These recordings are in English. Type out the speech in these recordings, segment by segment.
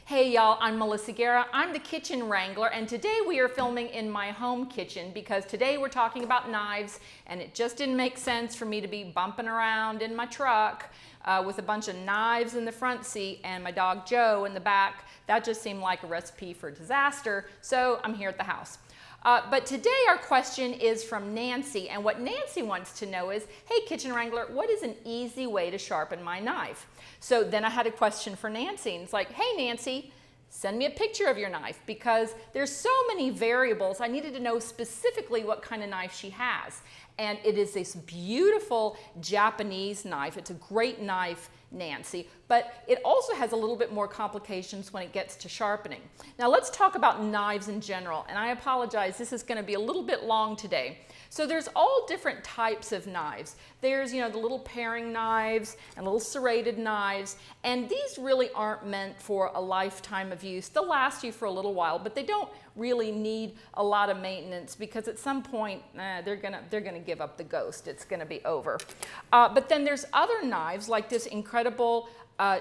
Hey y'all, I'm Melissa Guerra. I'm the kitchen wrangler, and today we are filming in my home kitchen because today we're talking about knives, and it just didn't make sense for me to be bumping around in my truck with a bunch of knives in the front seat and my dog Joe in the back. That just seemed like a recipe for disaster, so I'm here at the house. But today our question is from Nancy, and what Nancy wants to know is, hey Kitchen Wrangler, what is an easy way to sharpen my knife? So then I had a question for Nancy, and it's like, hey Nancy, send me a picture of your knife because there's so many variables. I needed to know specifically what kind of knife she has. And it is this beautiful Japanese knife. It's a great knife, Nancy, but it also has a little bit more complications when it gets to sharpening. Now let's talk about knives in general, and I apologize, this is going to be a little bit long today. So there's all different types of knives. There's, the little paring knives and little serrated knives, and these really aren't meant for a lifetime of use. They'll last you for a little while, but they don't really need a lot of maintenance because at some point they're gonna give up the ghost. It's gonna be over. But then there's other knives like this incredible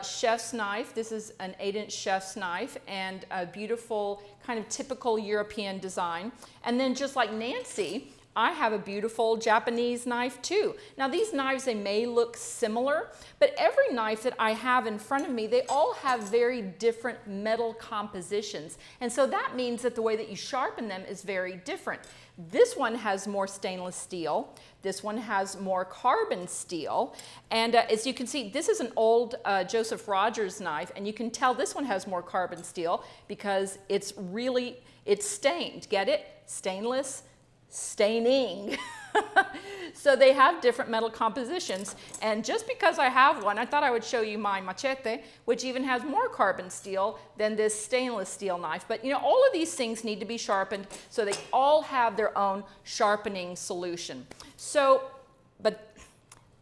chef's knife. This is an 8-inch chef's knife and a beautiful kind of typical European design. And then just like Nancy, I have a beautiful Japanese knife too. Now these knives, they may look similar, but every knife that I have in front of me, they all have very different metal compositions. And so that means that the way that you sharpen them is very different. This one has more stainless steel. This one has more carbon steel. And as you can see, this is an old Joseph Rogers knife, and you can tell this one has more carbon steel because it's stained. Get it? Stainless. Staining. So they have different metal compositions, and just because I have one, I thought I would show you my machete, which even has more carbon steel than this stainless steel knife. But all of these things need to be sharpened, so they all have their own sharpening solution. So, but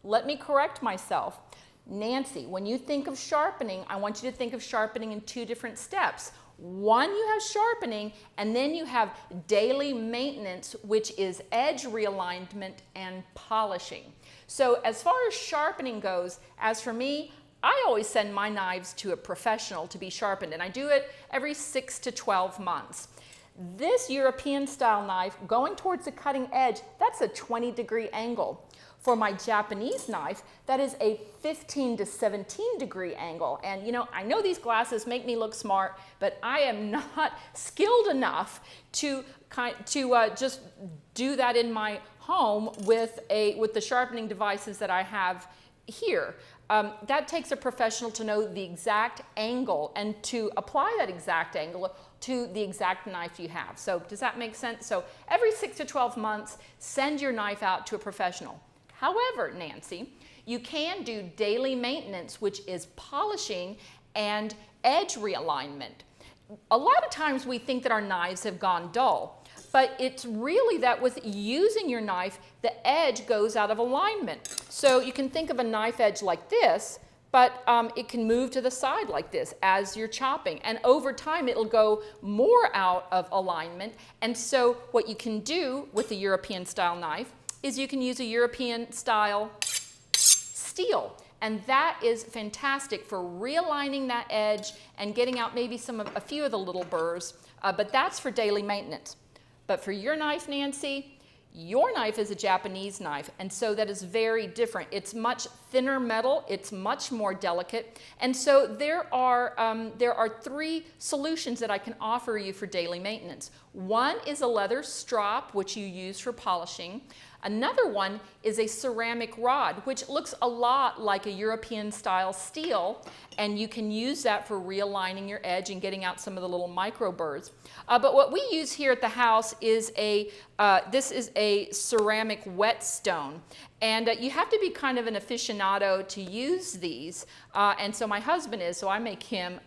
let me correct myself. Nancy, when you think of sharpening, I want you to think of sharpening in two different steps. One, you have sharpening, and then you have daily maintenance, which is edge realignment and polishing. So as far as sharpening goes, as for me, I always send my knives to a professional to be sharpened, and I do it every 6 to 12 months. This European style knife, going towards the cutting edge, that's a 20-degree angle. For my Japanese knife, that is a 15 to 17-degree angle. And I know these glasses make me look smart, but I am not skilled enough to just do that in my home with the sharpening devices that I have here. That takes a professional to know the exact angle and to apply that exact angle to the exact knife you have. So does that make sense? So every 6 to 12 months, send your knife out to a professional. However, Nancy, you can do daily maintenance, which is polishing and edge realignment. A lot of times we think that our knives have gone dull, but it's really that with using your knife, the edge goes out of alignment. So you can think of a knife edge like this, but it can move to the side like this as you're chopping. And over time, it'll go more out of alignment. And so what you can do with the European style knife is you can use a European style steel, and that is fantastic for realigning that edge and getting out maybe a few of the little burrs, but that's for daily maintenance. But for your knife, Nancy, your knife is a Japanese knife, and so that is very different. It's much thinner metal, it's much more delicate, and so there are 3 solutions that I can offer you for daily maintenance. One is a leather strop, which you use for polishing. Another one is a ceramic rod, which looks a lot like a European style steel, and you can use that for realigning your edge and getting out some of the little micro burrs. But what we use here at the house is this is a ceramic whetstone. And you have to be kind of an aficionado to use these. And so my husband is, so I make him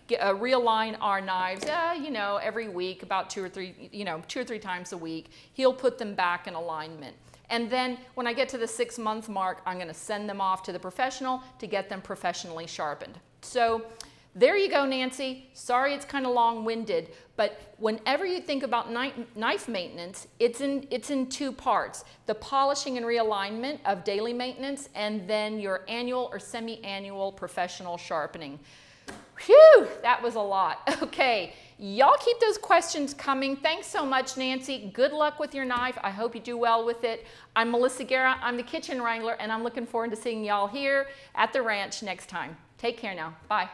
realign our knives, every week, about 2 or 3 times a week. He'll put them back in alignment. And then when I get to the 6-month mark, I'm going to send them off to the professional to get them professionally sharpened. So there you go, Nancy. Sorry it's kind of long-winded, but whenever you think about knife maintenance, it's in 2 parts. The polishing and realignment of daily maintenance, and then your annual or semi-annual professional sharpening. Phew, that was a lot. Okay, y'all keep those questions coming. Thanks so much, Nancy. Good luck with your knife. I hope you do well with it. I'm Melissa Guerra. I'm the Kitchen Wrangler, and I'm looking forward to seeing y'all here at the ranch next time. Take care now. Bye.